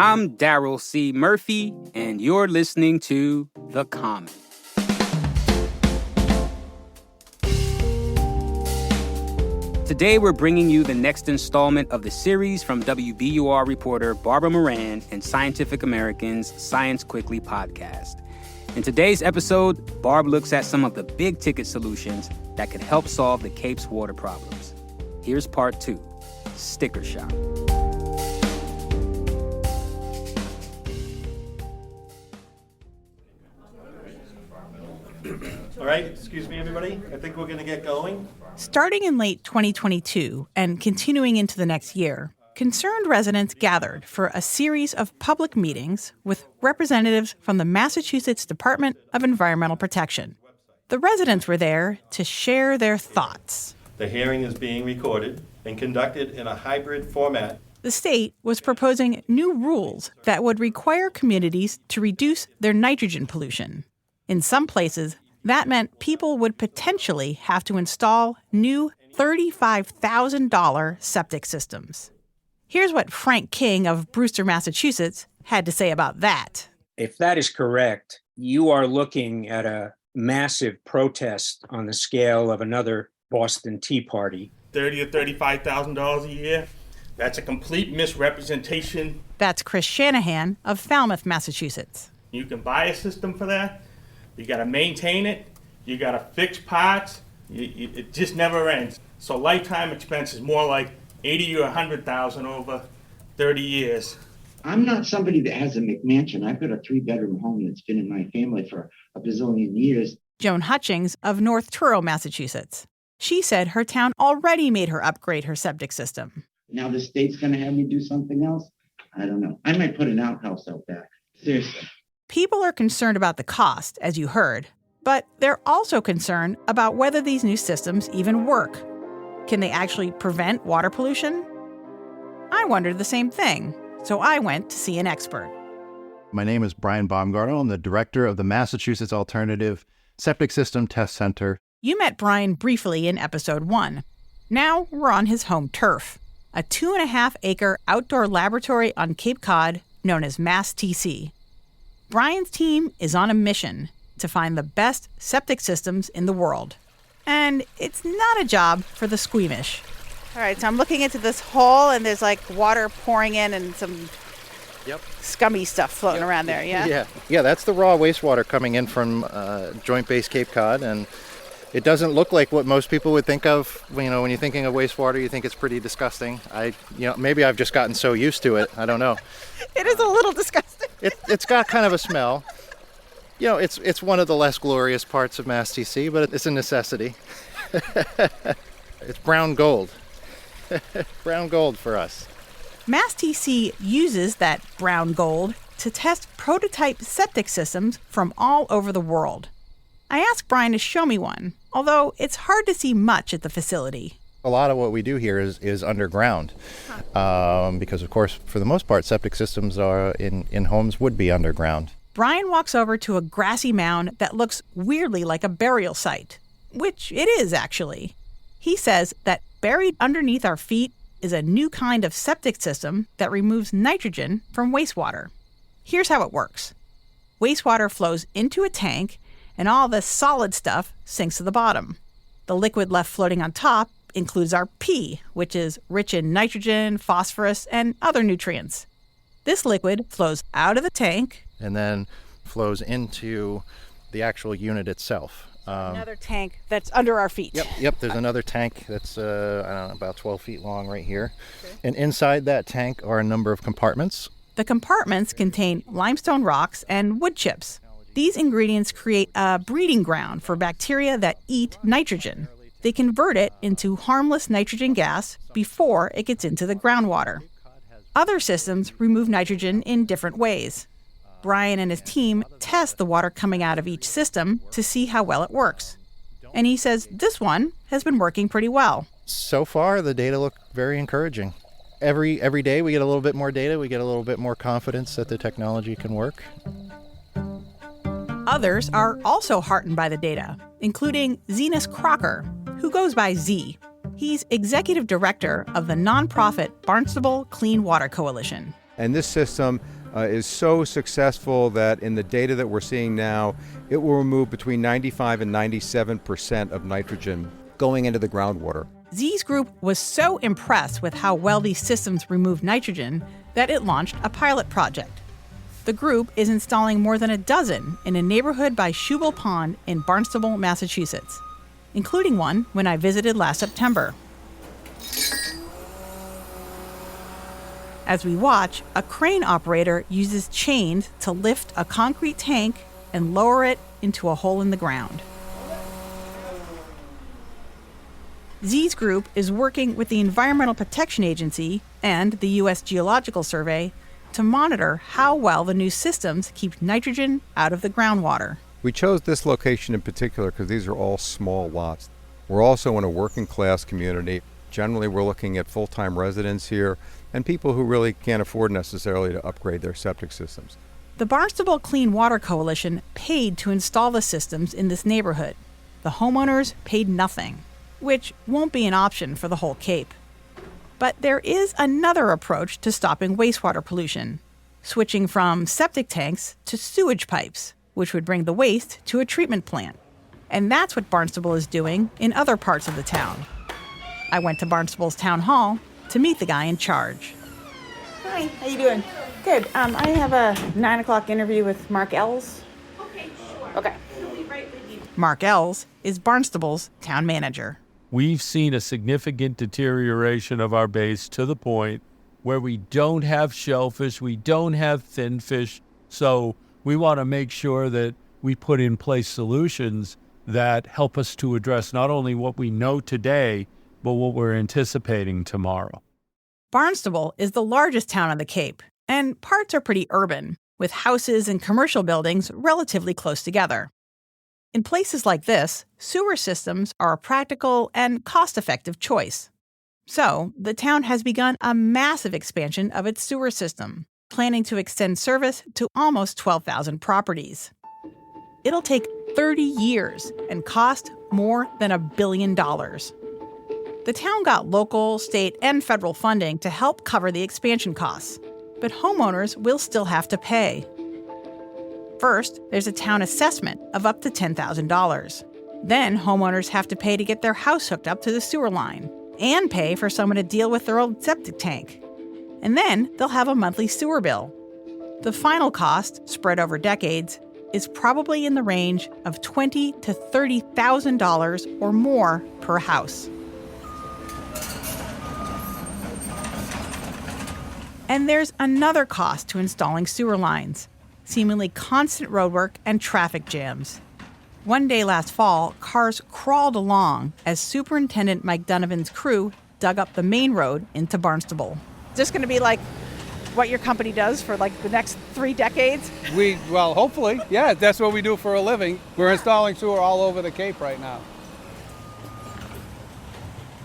I'm Daryl C. Murphy, and you're listening to The Common. Today, we're bringing you the next installment of the series from WBUR reporter Barbara Moran and Scientific American's Science Quickly podcast. In today's episode, Barb looks at some of the big-ticket solutions that could help solve the Cape's water problems. Here's part 2, Sticker Shock. All right, excuse me, everybody. I think we're going to get going. Starting in late 2022 and continuing into the next year, concerned residents gathered for a series of public meetings with representatives from the Massachusetts Department of Environmental Protection. The residents were there to share their thoughts. The hearing is being recorded and conducted in a hybrid format. The state was proposing new rules that would require communities to reduce their nitrogen pollution. In some places, that meant people would potentially have to install new $35,000 septic systems. Here's what Frank King of Brewster, Massachusetts, had to say about that. If that is correct, you are looking at a massive protest on the scale of another Boston Tea Party. $30,000 or $35,000 a year. That's a complete misrepresentation. That's Chris Shanahan of Falmouth, Massachusetts. You can buy a system for that. You got to maintain it. You got to fix parts. It just never ends. So lifetime expense is more like $80,000 or $100,000 over 30 years. I'm not somebody that has a McMansion. I've got a 3-bedroom home that's been in my family for a bazillion years. Joan Hutchings of North Truro, Massachusetts. She said her town already made her upgrade her septic system. Now the state's going to have me do something else? I don't know. I might put an outhouse out back. Seriously. People are concerned about the cost, as you heard, but they're also concerned about whether these new systems even work. Can they actually prevent water pollution? I wondered the same thing, so I went to see an expert. My name is Brian Baumgartner. I'm the director of the Massachusetts Alternative Septic System Test Center. You met Brian briefly in episode 1. Now we're on his home turf, a 2.5-acre outdoor laboratory on Cape Cod known as MassTC. Brian's team is on a mission to find the best septic systems in the world. And it's not a job for the squeamish. All right, so I'm looking into this hole, and there's like water pouring in and some scummy stuff floating around there, yeah? Yeah, that's the raw wastewater coming in from Joint Base Cape Cod, and it doesn't look like what most people would think of. When you're thinking of wastewater, you think it's pretty disgusting. Maybe I've just gotten so used to it. I don't know. It is a little disgusting. It's got kind of a smell. It's one of the less glorious parts of MassTC, but it's a necessity. It's brown gold. Brown gold for us. MassTC uses that brown gold to test prototype septic systems from all over the world. I asked Brian to show me one, although it's hard to see much at the facility. A lot of what we do here is underground, because, of course, for the most part, septic systems are in homes would be underground. Brian walks over to a grassy mound that looks weirdly like a burial site, which it is, actually. He says that buried underneath our feet is a new kind of septic system that removes nitrogen from wastewater. Here's how it works. Wastewater flows into a tank, and all the solid stuff sinks to the bottom. The liquid left floating on top includes our pee, which is rich in nitrogen, phosphorus, and other nutrients. This liquid flows out of the tank and then flows into the actual unit itself. Another tank that's under our feet. Yep. There's another tank that's about 12 feet long right here. Okay. And inside that tank are a number of compartments. The compartments contain limestone rocks and wood chips. These ingredients create a breeding ground for bacteria that eat nitrogen. They convert it into harmless nitrogen gas before it gets into the groundwater. Other systems remove nitrogen in different ways. Brian and his team test the water coming out of each system to see how well it works. And he says this one has been working pretty well. So far, the data look very encouraging. Every day we get a little bit more data, we get a little bit more confidence that the technology can work. Others are also heartened by the data, including Zenas Crocker, who goes by Z. He's executive director of the nonprofit Barnstable Clean Water Coalition. And this system is so successful that in the data that we're seeing now, it will remove between 95 and 97% of nitrogen going into the groundwater. Z's group was so impressed with how well these systems remove nitrogen that it launched a pilot project. The group is installing more than a dozen in a neighborhood by Shubal Pond in Barnstable, Massachusetts, including one when I visited last September. As we watch, a crane operator uses chains to lift a concrete tank and lower it into a hole in the ground. Z's group is working with the Environmental Protection Agency and the U.S. Geological Survey to monitor how well the new systems keep nitrogen out of the groundwater. We chose this location in particular because these are all small lots. We're also in a working class community. Generally, we're looking at full-time residents here and people who really can't afford necessarily to upgrade their septic systems. The Barnstable Clean Water Coalition paid to install the systems in this neighborhood. The homeowners paid nothing, which won't be an option for the whole Cape. But there is another approach to stopping wastewater pollution, switching from septic tanks to sewage pipes, which would bring the waste to a treatment plant. And that's what Barnstable is doing in other parts of the town. I went to Barnstable's town hall to meet the guy in charge. Hi, how you doing? Good. I have a 9 o'clock interview with Mark Ells. Okay, sure. Okay. He'll be right with you. Mark Ells is Barnstable's town manager. We've seen a significant deterioration of our base to the point where we don't have shellfish, we don't have finfish, so we want to make sure that we put in place solutions that help us to address not only what we know today, but what we're anticipating tomorrow. Barnstable is the largest town on the Cape, and parts are pretty urban, with houses and commercial buildings relatively close together. In places like this, sewer systems are a practical and cost-effective choice. So, the town has begun a massive expansion of its sewer system, planning to extend service to almost 12,000 properties. It'll take 30 years and cost more than $1 billion. The town got local, state, and federal funding to help cover the expansion costs, but homeowners will still have to pay. First, there's a town assessment of up to $10,000. Then homeowners have to pay to get their house hooked up to the sewer line and pay for someone to deal with their old septic tank. And then they'll have a monthly sewer bill. The final cost, spread over decades, is probably in the range of $20,000 to $30,000 or more per house. And there's another cost to installing sewer lines. Seemingly constant roadwork and traffic jams. One day last fall, cars crawled along as Superintendent Mike Donovan's crew dug up the main road into Barnstable. Is this going to be like what your company does for like the next 3 decades? Well, hopefully. Yeah, that's what we do for a living. We're installing sewer all over the Cape right now.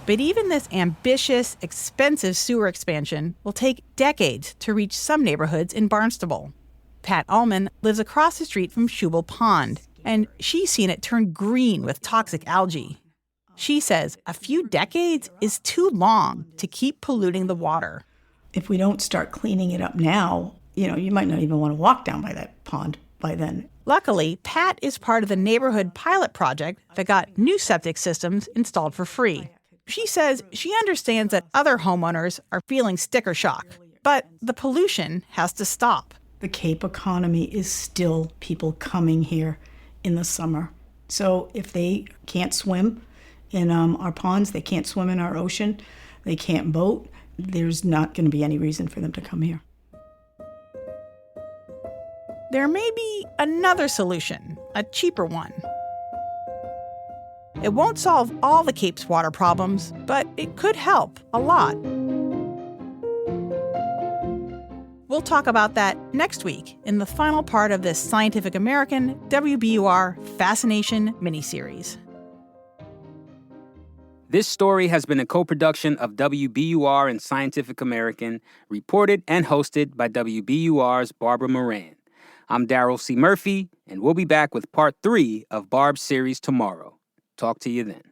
But even this ambitious, expensive sewer expansion will take decades to reach some neighborhoods in Barnstable. Pat Ullman lives across the street from Shubal Pond, and she's seen it turn green with toxic algae. She says a few decades is too long to keep polluting the water. If we don't start cleaning it up now, you might not even want to walk down by that pond by then. Luckily, Pat is part of the neighborhood pilot project that got new septic systems installed for free. She says she understands that other homeowners are feeling sticker shock, but the pollution has to stop. The Cape economy is still people coming here in the summer. So if they can't swim in our ponds, they can't swim in our ocean, they can't boat, there's not going to be any reason for them to come here. There may be another solution, a cheaper one. It won't solve all the Cape's water problems, but it could help a lot. We'll talk about that next week in the final part of this Scientific American WBUR Fascination miniseries. This story has been a co-production of WBUR and Scientific American, reported and hosted by WBUR's Barbara Moran. I'm Darrell C. Murphy, and we'll be back with part 3 of Barb's series tomorrow. Talk to you then.